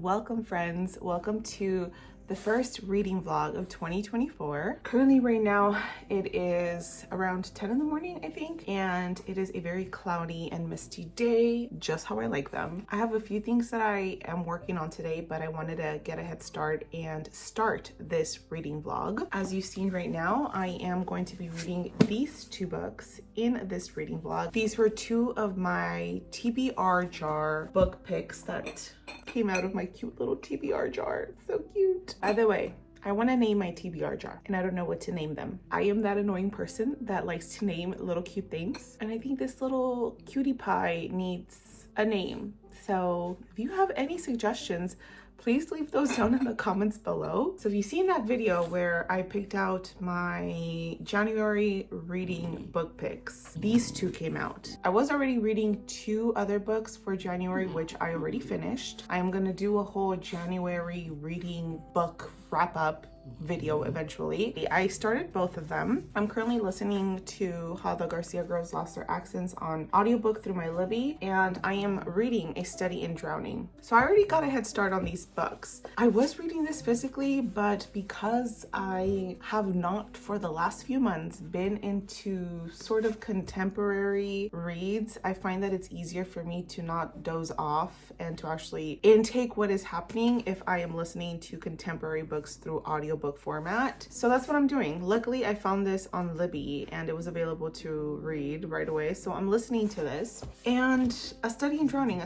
Welcome friends, welcome to the first reading vlog of 2024. Currently right now it is around 10 in the morning, I think, and it is a very cloudy and misty day, just how I like them. I have a few things that I am working on today, but I wanted to get a head start and start this reading vlog. As you've seen right now, I am going to be reading these two books in this reading vlog. These were two of my TBR jar book picks that came out of my cute little TBR jar. It's so cute. By the way, I want to name my TBR jar and I don't know what to name them. I am that annoying person that likes to name little cute things, and I think this little cutie pie needs a name. So if you have any suggestions, please leave those down in the comments below. So if you've seen that video where I picked out my January reading book picks, these two came out. I was already reading two other books for January, which I already finished. I am gonna do a whole January reading book wrap up video eventually. I started both of them. I'm currently listening to How the Garcia Girls Lost Their Accents on audiobook through my Libby, and I am reading A Study in Drowning. So I already got a head start on these books. I was reading this physically, but because I have not for the last few months been into sort of contemporary reads, I find that it's easier for me to not doze off and to actually intake what is happening if I am listening to contemporary books through audiobook format. So that's what I'm doing. Luckily, I found this on Libby and it was available to read right away. So I'm listening to this. And A Study in Drowning.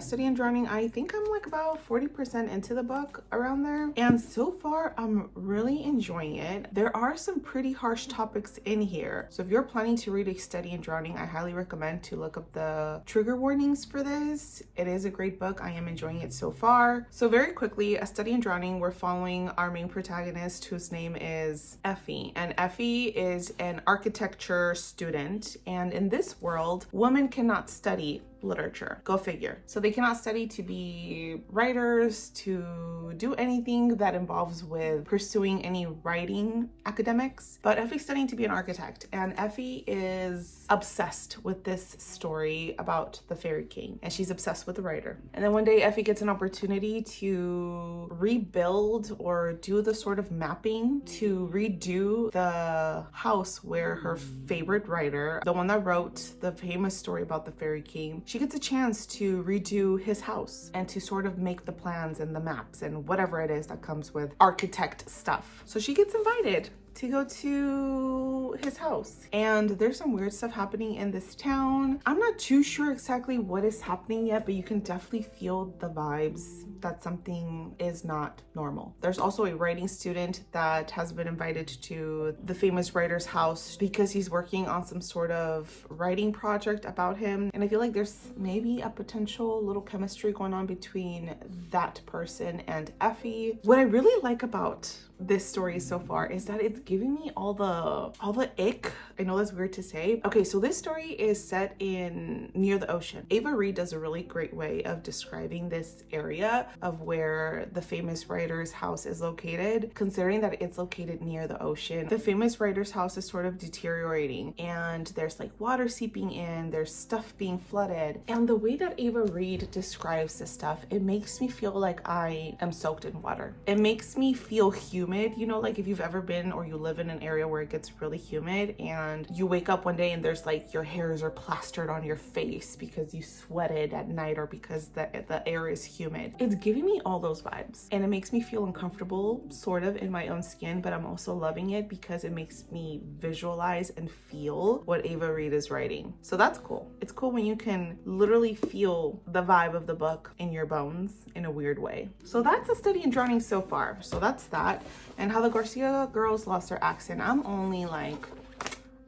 I think I'm like about 40% into the book, around there. And so far, I'm really enjoying it. There are some pretty harsh topics in here. So if you're planning to read A Study in Drowning, I highly recommend to look up the trigger warnings for this. It is a great book. I am enjoying it so far. So very quickly, A Study in Drowning, we're following our main protagonist, whose name is Effie, and Effie is an architecture student, and in this world women cannot study literature. Go figure. So they cannot study to be writers, to do anything that involves with pursuing any writing academics, but Effie's studying to be an architect, and Effie is obsessed with this story about the Fairy King, and she's obsessed with the writer. And then one day Effie gets an opportunity to rebuild or do the sort of mapping to redo the house where her favorite writer, the one that wrote the famous story about the Fairy King, she gets a chance to redo his house and to sort of make the plans and the maps and whatever it is that comes with architect stuff. So she gets invited to go to his house, and there's some weird stuff happening in this town. I'm not too sure exactly what is happening yet, but you can definitely feel the vibes that something is not normal. There's also a writing student that has been invited to the famous writer's house because he's working on some sort of writing project about him, and I feel like there's maybe a potential little chemistry going on between that person and Effie. What I really like about this story so far is that it's giving me all the ick. I know that's weird to say. Okay, so this story is set in near the ocean. Ava Reid does a really great way of describing this area of where the famous writer's house is located, considering that it's located near the ocean. The famous writer's house is sort of deteriorating, and there's like water seeping in, there's stuff being flooded. And the way that Ava Reid describes this stuff, it makes me feel like I am soaked in water. It makes me feel humid, you know, like if you've ever been or you live in an area where it gets really humid and you wake up one day and there's like your hairs are plastered on your face because you sweated at night or because the air is humid. It's giving me all those vibes, and it makes me feel uncomfortable sort of in my own skin, but I'm also loving it because it makes me visualize and feel what Ava Reid is writing. So that's cool. It's cool when you can literally feel the vibe of the book in your bones in a weird way. So that's a study in drowning so far. So that's that. And how the Garcia girls lost their accent. I'm only like,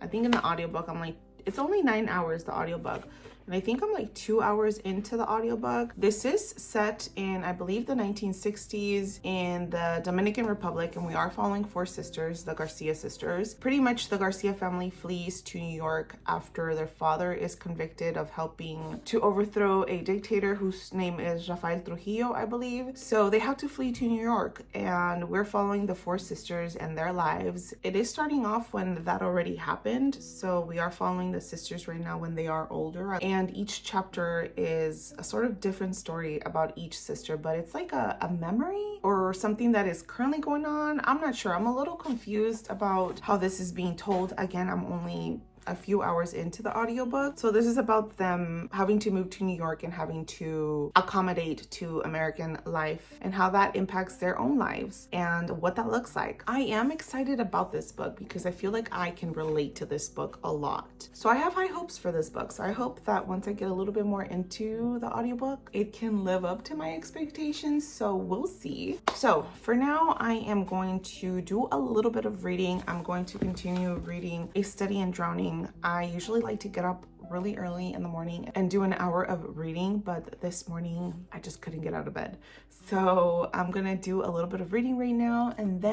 I think in the audiobook, I'm like, it's only 9 hours, the audiobook. And I think I'm like 2 hours into the audiobook. This is set in, I believe, the 1960s in the Dominican Republic, and we are following 4 sisters, the Garcia sisters. Pretty much the Garcia family flees to New York after their father is convicted of helping to overthrow a dictator whose name is Rafael Trujillo, I believe. So they have to flee to New York, and we're following the 4 sisters and their lives. It is starting off when that already happened, so we are following the sisters right now when they are older. And each chapter is a sort of different story about each sister, but it's like a memory or something that is currently going on. I'm not sure. I'm a little confused about how this is being told. Again, I'm only a few hours into the audiobook. So this is about them having to move to New York and having to accommodate to American life and how that impacts their own lives and what that looks like. I am excited about this book because I feel like I can relate to this book a lot. So I have high hopes for this book. So I hope that once I get a little bit more into the audiobook, it can live up to my expectations. So we'll see. So for now, I am going to do a little bit of reading. I'm going to continue reading A Study in Drowning. I usually like to get up really early in the morning and do an hour of reading, but this morning I just couldn't get out of bed. So I'm gonna do a little bit of reading right now, and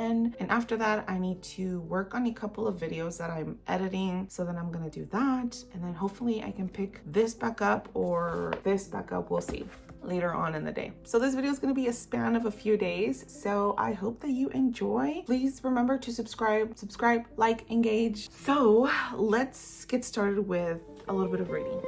after that I need to work on a couple of videos that I'm editing. So then I'm gonna do that, and then hopefully I can pick this back up or this back up. We'll see later on in the day. So this video is going to be a span of a few days, so I hope that you enjoy. Please remember to subscribe, like, engage. So let's get started with a little bit of reading.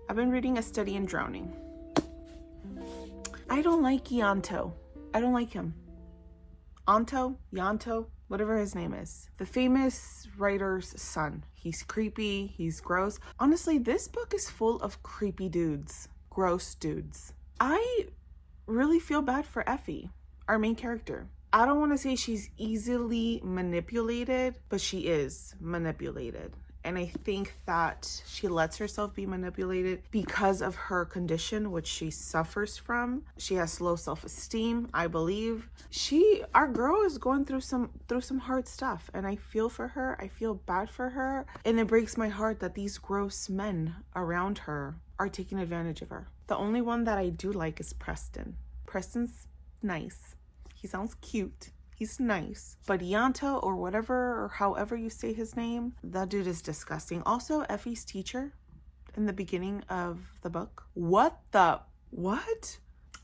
I've been reading A Study in Drowning. I don't like Yanto. I don't like him. Yanto, whatever his name is. The famous writer's son. He's creepy, he's gross. Honestly, this book is full of creepy dudes. Gross dudes. I really feel bad for Effie, our main character. I don't want to say she's easily manipulated, but she is manipulated. And I think that she lets herself be manipulated because of her condition, which she suffers from. She has low self-esteem, I believe. Our girl is going through some hard stuff, and I feel for her. I feel bad for her. And it breaks my heart that these gross men around her are taking advantage of her. The only one that I do like is Preston. Preston's nice. He sounds cute. He's nice. But Yanto, or whatever, or however you say his name, that dude is disgusting. Also, Effie's teacher in the beginning of the book. What?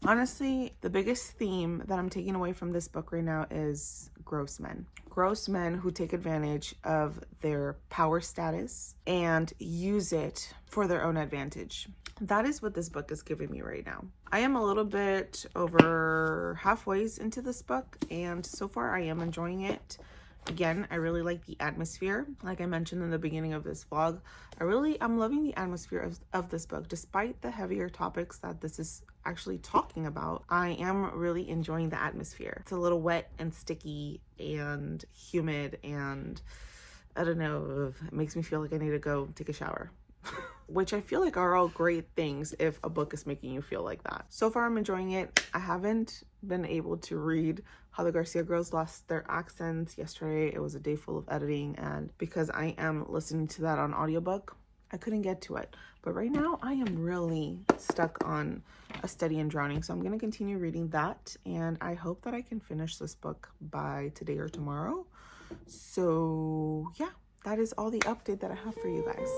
Honestly, the biggest theme that I'm taking away from this book right now is gross men. Gross men who take advantage of their power status and use it for their own advantage. That is what this book is giving me right now. I am a little bit over halfway into this book, and so far I am enjoying it. Again, I really like the atmosphere. Like I mentioned in the beginning of this vlog, I'm loving the atmosphere of this book. Despite the heavier topics that this is actually talking about, I am really enjoying the atmosphere. It's a little wet and sticky and humid, and I don't know, it makes me feel like I need to go take a shower. Which I feel like are all great things if a book is making you feel like that. So far, I'm enjoying it. I haven't been able to read How the Garcia Girls Lost Their Accents. Yesterday, it was a day full of editing, and because I am listening to that on audiobook, I couldn't get to it. But right now, I am really stuck on A Study in Drowning, so I'm going to continue reading that, and I hope that I can finish this book by today or tomorrow. So yeah, that is all the update that I have for you guys.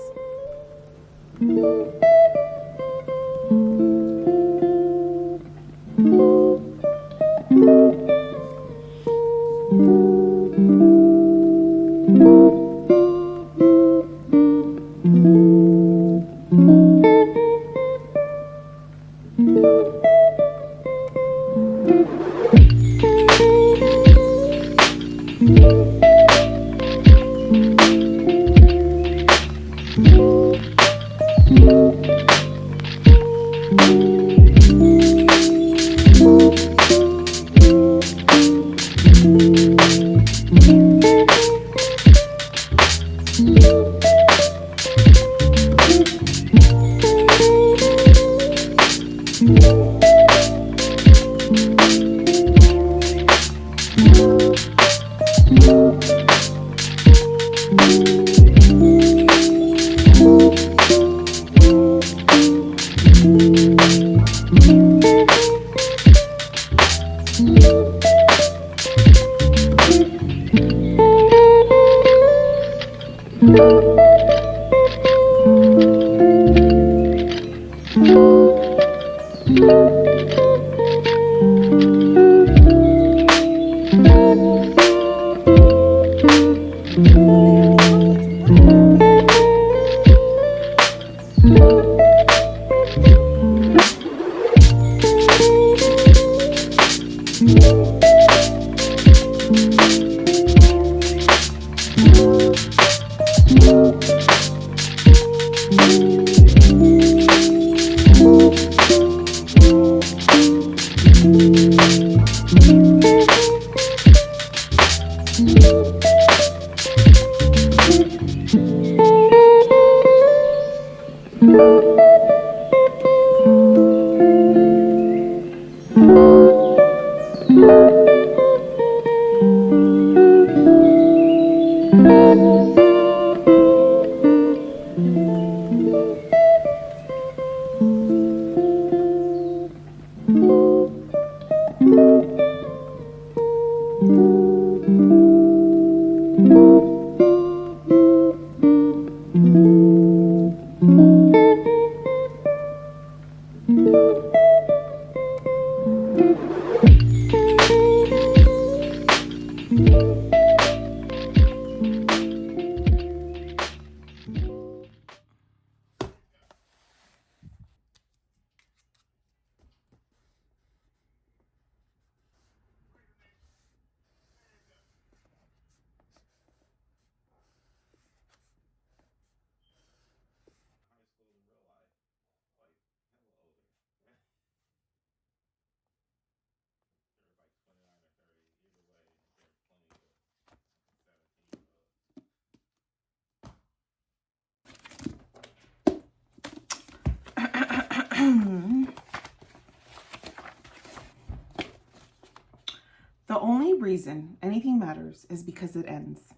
The only reason anything matters is because it ends.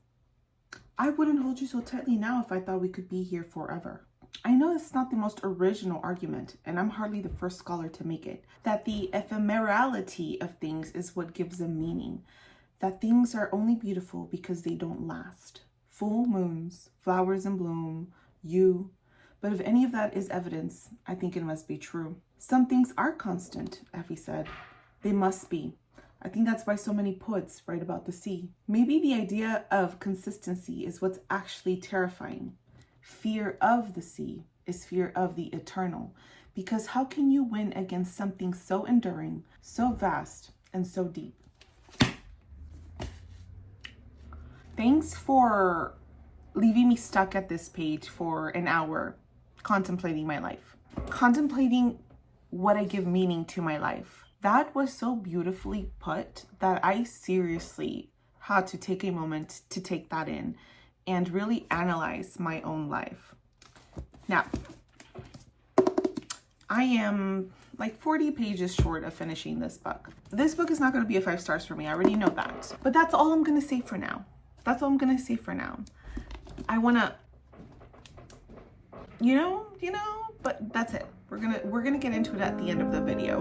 I wouldn't hold you so tightly now if I thought we could be here forever. I know it's not the most original argument, and I'm hardly the first scholar to make it, that the ephemerality of things is what gives them meaning, that things are only beautiful because they don't last. Full moons, flowers in bloom, you. But if any of that is evidence, I think it must be true. Some things are constant, Effie said. They must be. I think that's why so many poets write about the sea. Maybe the idea of consistency is what's actually terrifying. Fear of the sea is fear of the eternal, because how can you win against something so enduring, so vast, and so deep? Thanks for leaving me stuck at this page for an hour, contemplating my life, contemplating what I give meaning to my life. That was so beautifully put that I seriously had to take a moment to take that in and really analyze my own life. Now, I am like 40 pages short of finishing this book. This book is not going to be a 5 stars for me. I already know that. But that's all I'm going to say for now. That's all I'm going to say for now. I want to, but that's it. We're going to get into it at the end of the video.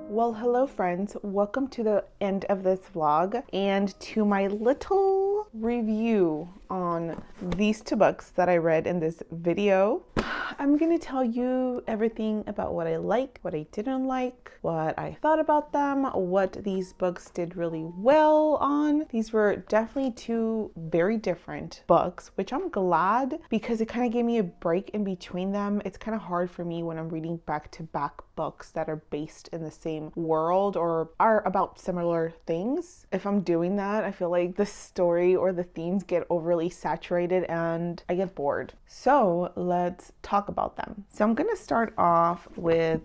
Well, hello friends, welcome to the end of this vlog and to my little review on these two books that I read in this video. I'm gonna tell you everything about what I like, what I didn't like, what I thought about them, what these books did really well on. These were definitely two very different books, which I'm glad because it kind of gave me a break in between them. It's kind of hard for me when I'm reading back-to-back books that are based in the same world or are about similar things. If I'm doing that, I feel like the story or the themes get overly saturated and I get bored. So let's talk about them. So I'm gonna start off with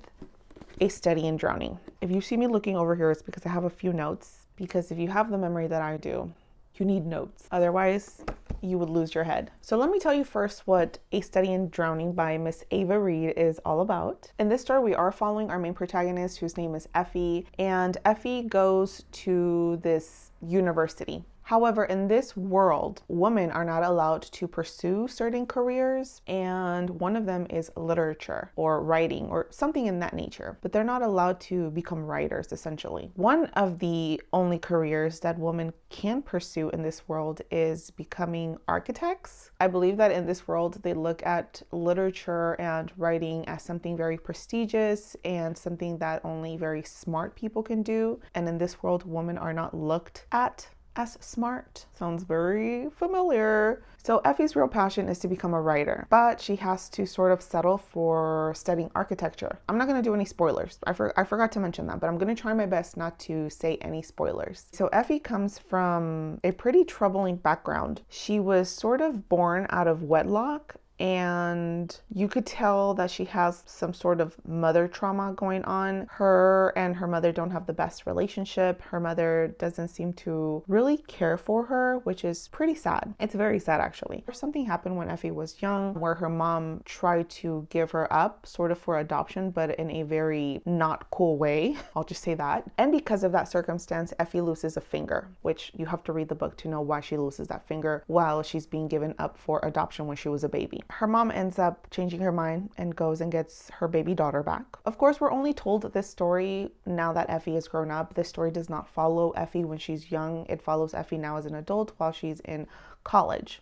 A Study in Drowning. If you see me looking over here, it's because I have a few notes, because if you have the memory that I do, you need notes. Otherwise, you would lose your head. So let me tell you first what A Study in Drowning by Miss Ava Reed is all about. In this story, we are following our main protagonist, whose name is Effie, and Effie goes to this university. However, in this world, women are not allowed to pursue certain careers, and one of them is literature or writing or something in that nature, but they're not allowed to become writers, essentially. One of the only careers that women can pursue in this world is becoming architects. I believe that in this world, they look at literature and writing as something very prestigious and something that only very smart people can do. And in this world, women are not looked at as smart. Sounds very familiar. So Effie's real passion is to become a writer, but she has to sort of settle for studying architecture. I'm not going to do any spoilers. I forgot to mention that, but I'm going to try my best not to say any spoilers. So Effie comes from a pretty troubling background. She was sort of born out of wedlock, and you could tell that she has some sort of mother trauma going on. Her and her mother don't have the best relationship. Her mother doesn't seem to really care for her, which is pretty sad. It's very sad, actually. Something happened when Effie was young where her mom tried to give her up sort of for adoption, but in a very not cool way. I'll just say that. And because of that circumstance, Effie loses a finger, which you have to read the book to know why she loses that finger while she's being given up for adoption when she was a baby. Her mom ends up changing her mind and goes and gets her baby daughter back. Of course, we're only told this story now that Effie is grown up. This story does not follow Effie when she's young. It follows Effie now as an adult while she's in college.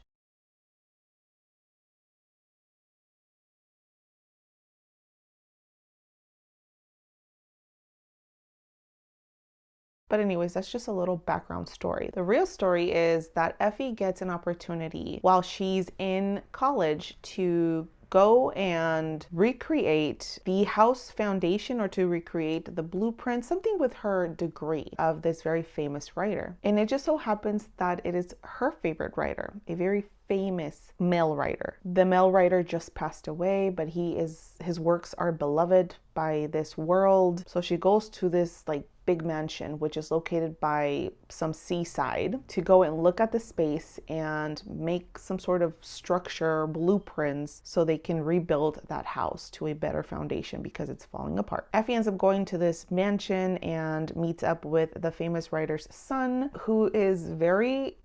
But anyways, that's just a little background story. The real story is that Effie gets an opportunity while she's in college to go and recreate the house foundation or to recreate the blueprint, something with her degree of this very famous writer. And it just so happens that it is her favorite writer, a very famous male writer. The male writer just passed away, but his works are beloved by this world. So she goes to this big mansion, which is located by some seaside, to go and look at the space and make some sort of structure, blueprints, so they can rebuild that house to a better foundation because it's falling apart. Effie ends up going to this mansion and meets up with the famous writer's son, who is very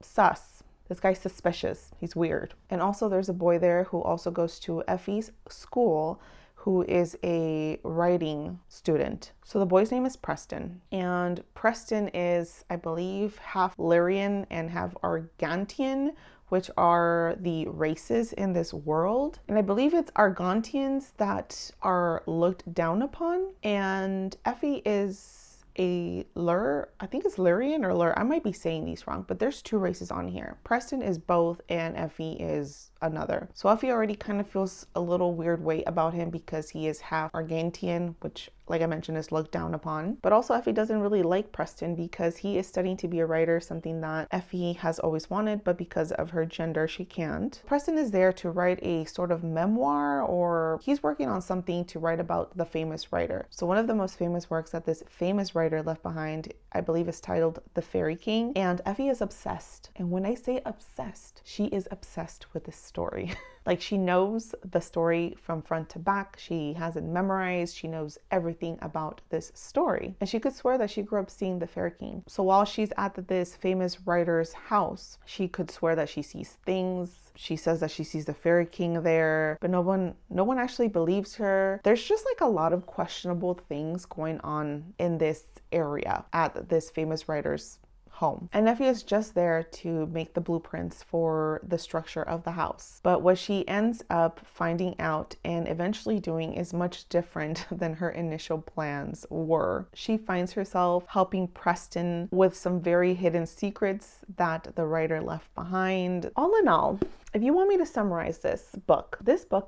sus. This guy's suspicious. He's weird. And also there's a boy there who also goes to Effie's school, who is a writing student. So the boy's name is Preston. And Preston is, I believe, half Lyrian and half Argantian, which are the races in this world. And I believe it's Argantians that are looked down upon. And Effie is a I think it's Lyrian or Lur. I might be saying these wrong, but there's two races on here. Preston is both and Effie is another. So Effie already kind of feels a little weird way about him because he is half Argantian, which, like I mentioned, is looked down upon. But also Effie doesn't really like Preston because he is studying to be a writer, something that Effie has always wanted, but because of her gender, she can't. Preston is there to write a sort of memoir, or he's working on something to write about the famous writer. So one of the most famous works that this famous writer left behind, I believe, is titled The Fairy King. And Effie is obsessed. And when I say obsessed, she is obsessed with this story. Like, she knows the story from front to back. She has it memorized. She knows everything about this story. And she could swear that she grew up seeing the Fairy King. So while she's at this famous writer's house, she could swear that she sees things. She says that she sees the Fairy King there, but no one actually believes her. There's just a lot of questionable things going on in this area at this famous writer's home. And Effie is just there to make the blueprints for the structure of the house. But what she ends up finding out and eventually doing is much different than her initial plans were. She finds herself helping Preston with some very hidden secrets that the writer left behind. All in all, if you want me to summarize this book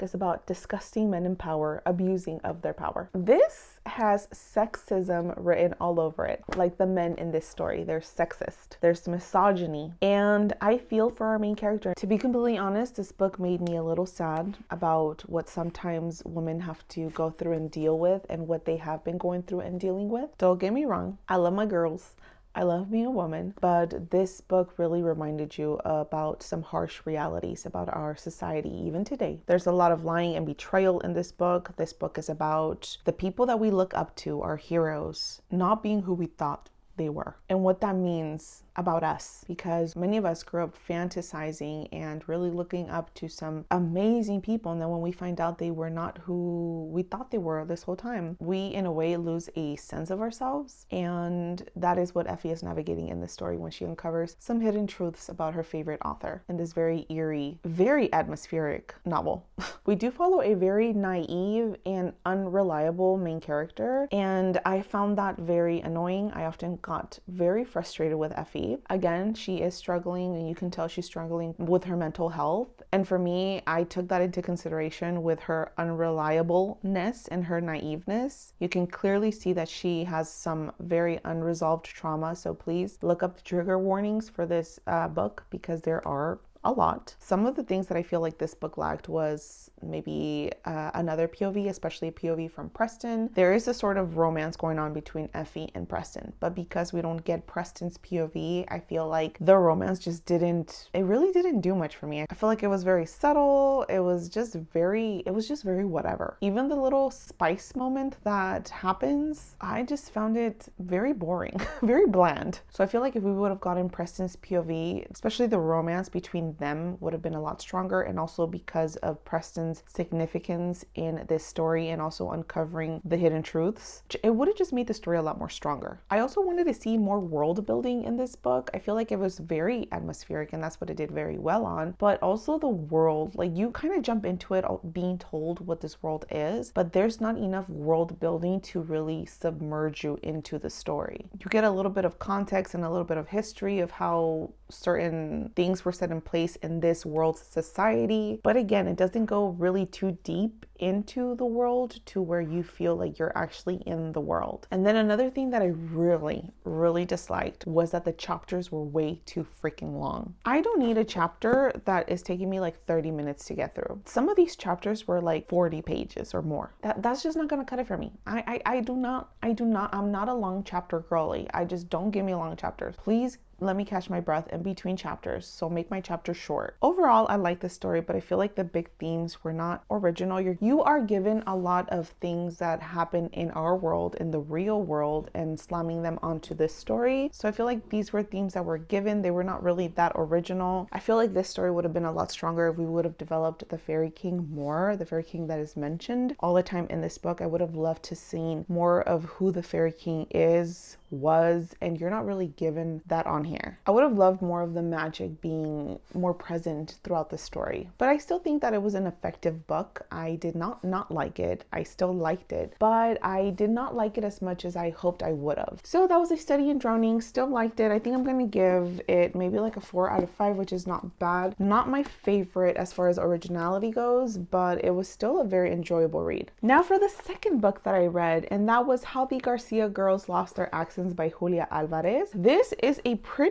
is about disgusting men in power abusing of their power. This has sexism written all over it. Like the men in this story, they're sexist. There's misogyny. And I feel for our main character. To be completely honest, this book made me a little sad about what sometimes women have to go through and deal with and what they have been going through and dealing with. Don't get me wrong. I love my girls. I love being a woman, but this book really reminded you about some harsh realities about our society, even today. There's a lot of lying and betrayal in this book. This book is about the people that we look up to, our heroes, not being who we thought they were, and what that means about us, because many of us grew up fantasizing and really looking up to some amazing people, and then when we find out they were not who we thought they were this whole time, we in a way lose a sense of ourselves. And that is what Effie is navigating in this story when she uncovers some hidden truths about her favorite author in this very eerie, very atmospheric novel. We do follow a very naive and unreliable main character, and I found that very annoying. I often got very frustrated with Effie. Again, she is struggling, and you can tell she's struggling with her mental health. And for me, I took that into consideration with her unreliableness and her naiveness. You can clearly see that she has some very unresolved trauma. So please look up the trigger warnings for this book, because there are a lot. Some of the things that I feel like this book lacked was maybe another POV, especially a POV from Preston. There is a sort of romance going on between Effie and Preston, but because we don't get Preston's POV, I feel like the romance just really didn't do much for me. I feel like it was very subtle. It was just very whatever. Even the little spice moment that happens, I just found it very boring, very bland. So I feel like if we would have gotten Preston's POV, especially the romance between them, would have been a lot stronger. And also because of Preston's significance in this story and also uncovering the hidden truths, it would have just made the story a lot more stronger. I also wanted to see more world building in this book. I feel like it was very atmospheric, and that's what it did very well on. But also the world, like you kind of jump into it being told what this world is, but there's not enough world building to really submerge you into the story. You get a little bit of context and a little bit of history of how certain things were set in place in this world's society, but again, it doesn't go really too deep into the world to where you feel like you're actually in the world. And then another thing that I really disliked was that the chapters were way too freaking long. I don't need a chapter that is taking me like 30 minutes to get through. Some of these chapters were like 40 pages or more. That's just not gonna cut it for me. I'm not a long chapter girly. I just don't give me long chapters. Please let me catch my breath in between chapters, so make my chapter short. Overall, I like this story, but I feel like the big themes were not original. You are given a lot of things that happen in our world, in the real world, and slamming them onto this story. So I feel like these were themes that were given. They were not really that original. I feel like this story would have been a lot stronger if we would have developed the Fairy King more, the Fairy King that is mentioned all the time in this book. I would have loved to see more of who the Fairy King was, and you're not really given that on here. I would have loved more of the magic being more present throughout the story, but I still think that it was an effective book. I did not like it. I still liked it, but I did not like it as much as I hoped I would have. So that was A Study in Drowning. Still liked it. I think I'm gonna give it maybe like a 4 out of 5, which is not bad. Not my favorite as far as originality goes, but it was still a very enjoyable read. Now for the second book that I read, and that was How the Garcia Girls Lost Their Accents by Julia Alvarez. This is a pretty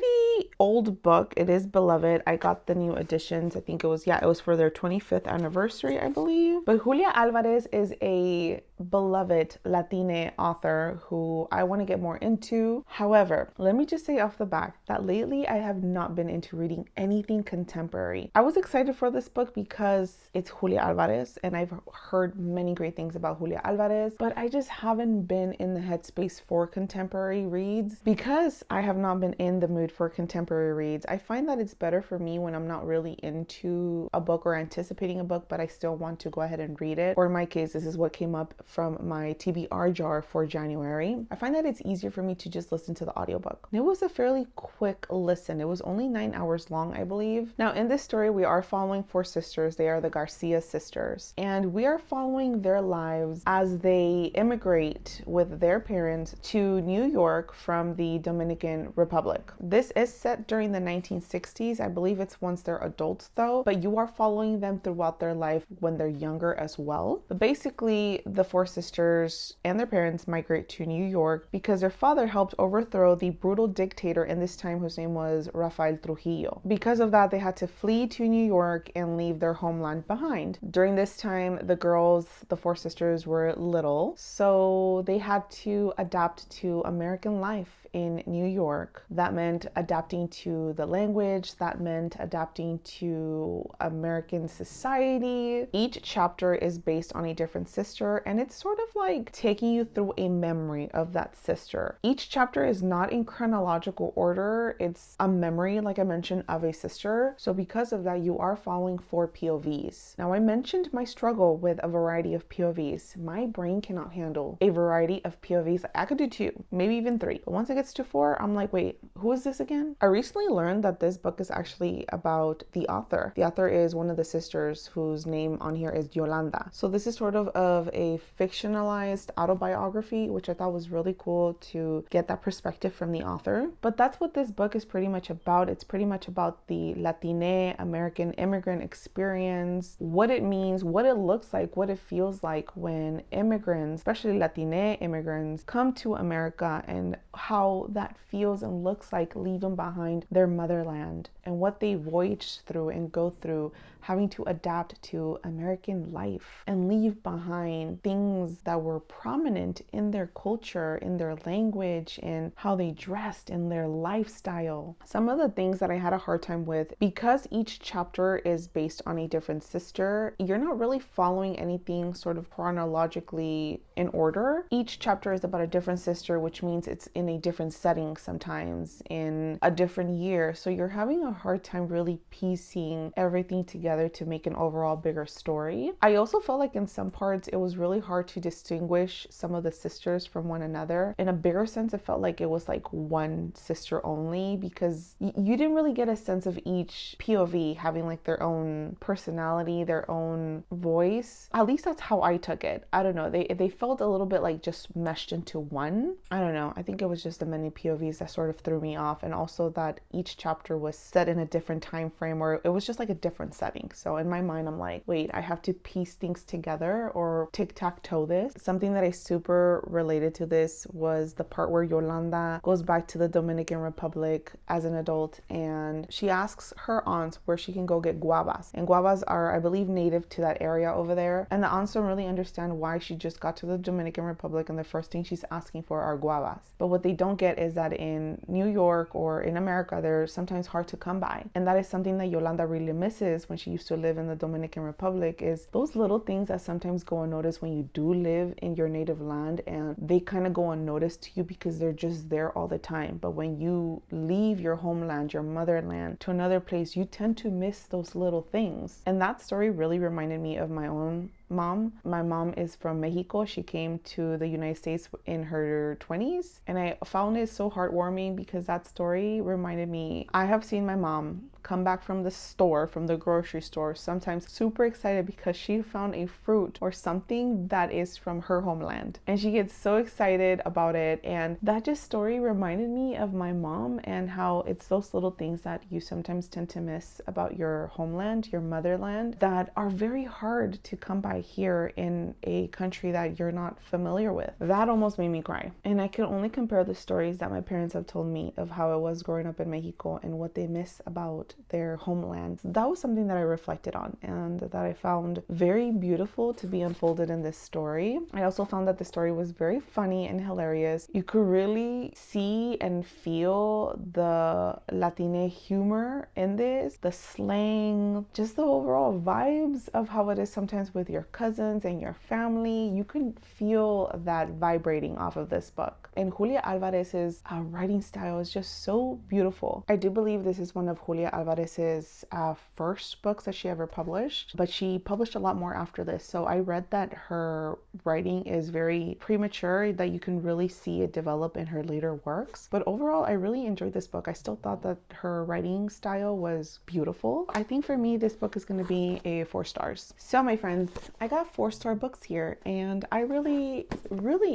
old book. It is beloved. I got the new editions. I think it was for their 25th anniversary, I believe. But Julia Alvarez is a beloved Latina author who I want to get more into. However, let me just say off the bat that lately I have not been into reading anything contemporary. I was excited for this book because it's Julia Alvarez, and I've heard many great things about Julia Alvarez, but I just haven't been in the headspace for contemporary reads because I have not been in the mood for contemporary reads. I find that it's better for me when I'm not really into a book or anticipating a book, but I still want to go ahead and read it. Or in my case, this is what came up from my TBR jar for January, I find that it's easier for me to just listen to the audiobook. And it was a fairly quick listen. It was only 9 hours long, I believe. Now, in this story, we are following 4 sisters. They are the Garcia sisters. And we are following their lives as they immigrate with their parents to New York from the Dominican Republic. This is set during the 1960s. I believe it's once they're adults though, but you are following them throughout their life when they're younger as well. But basically, the 4 sisters and their parents migrate to New York because their father helped overthrow the brutal dictator in this time whose name was Rafael Trujillo. Because of that, they had to flee to New York and leave their homeland behind. During this time, the girls, the 4 sisters, were little, so they had to adapt to American life in New York. That meant adapting to the language, that meant adapting to American society. Each chapter is based on a different sister, and it's sort of like taking you through a memory of that sister. Each chapter is not in chronological order, it's a memory, like I mentioned, of a sister. So because of that, you are following 4 POVs. Now, I mentioned my struggle with a variety of POVs. My brain cannot handle a variety of POVs. I could do 2, maybe even 3. But once it gets to 4, I'm like, wait, who is this again? I recently learned that this book is actually about the author. The author is one of the sisters whose name on here is Yolanda. So this is sort of a fictionalized autobiography, which I thought was really cool to get that perspective from the author. But that's what this book is pretty much about. It's pretty much about the Latine American immigrant experience, what it means, what it looks like, what it feels like when immigrants, especially Latine immigrants, come to America, and how that feels and looks like leaving behind their motherland and what they voyage through and go through having to adapt to American life and leave behind things that were prominent in their culture, in their language, and how they dressed, in their lifestyle. Some of the things that I had a hard time with, because each chapter is based on a different sister, you're not really following anything sort of chronologically in order. Each chapter is about a different sister, which means it's in a different setting, sometimes in a different year. So you're having a hard time really piecing everything together to make an overall bigger story. I also felt like in some parts it was really hard to distinguish some of the sisters from one another. In a bigger sense, it felt like it was like one sister only, because you didn't really get a sense of each POV having like their own personality, their own voice. At least that's how I took it. I don't know, they felt a little bit like just meshed into one. I don't know, I think it was just the many POVs that sort of threw me off, and also that each chapter was set in a different time frame, or it was just like a different setting. So in my mind, I'm like, wait, I have to piece things together or tic-tac-toe this. Something that I super related to this was the part where Yolanda goes back to the Dominican Republic as an adult, and she asks her aunt where she can go get guavas. And guavas are, I believe, native to that area over there. And the aunts don't really understand why she just got to the Dominican Republic and the first thing she's asking for are guavas. But what they don't get is that in New York or in America, they're sometimes hard to come by. And that is something that Yolanda really misses when she used to live in the Dominican Republic, is those little things that sometimes go unnoticed when you do live in your native land, and they kind of go unnoticed to you because they're just there all the time. But when you leave your homeland, your motherland, to another place, you tend to miss those little things. And that story really reminded me of my own mom. My mom is from Mexico. She came to the United States in her 20s, and I found it so heartwarming because that story reminded me, I have seen my mom come back from the store, from the grocery store, sometimes super excited because she found a fruit or something that is from her homeland, and she gets so excited about it. And that just story reminded me of my mom, and how it's those little things that you sometimes tend to miss about your homeland, your motherland, that are very hard to come by here in a country that you're not familiar with. That almost made me cry. And I can only compare the stories that my parents have told me of how it was growing up in Mexico and what they miss about their homelands. That was something that I reflected on and that I found very beautiful to be unfolded in this story. I also found that the story was very funny and hilarious. You could really see and feel the Latine humor in this, the slang, just the overall vibes of how it is sometimes with your cousins and your family. You can feel that vibrating off of this book. And Julia Alvarez's writing style is just so beautiful. I do believe this is one of Julia Alvarez's first books that she ever published, but she published a lot more after this. So I read that her writing is very premature, that you can really see it develop in her later works. But overall, I really enjoyed this book. I still thought that her writing style was beautiful. I think for me, this book is going to be a 4 stars. So my friends, I got 4-star books here and I really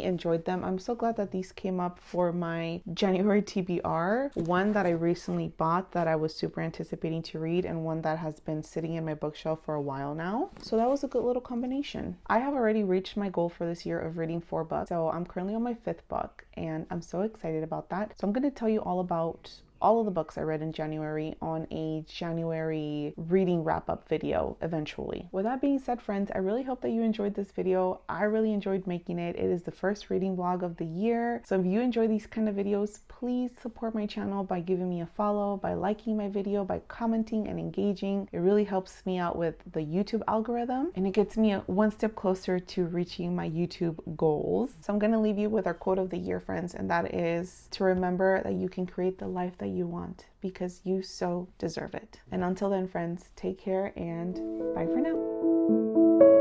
enjoyed them. I'm so glad that these came up for my January TBR. One that I recently bought that I was super anticipating to read, and one that has been sitting in my bookshelf for a while now. So that was a good little combination. I have already reached my goal for this year of reading 4 books. So I'm currently on my 5th book and I'm so excited about that. So I'm going to tell you all about all of the books I read in January on a January reading wrap-up video eventually. With that being said, friends, I really hope that you enjoyed this video. I really enjoyed making it. It is the first reading vlog of the year. So if you enjoy these kind of videos, please support my channel by giving me a follow, by liking my video, by commenting and engaging. It really helps me out with the YouTube algorithm and it gets me one step closer to reaching my YouTube goals. So I'm going to leave you with our quote of the year, friends, and that is to remember that you can create the life that you want because you so deserve it. And until then, friends, take care and bye for now.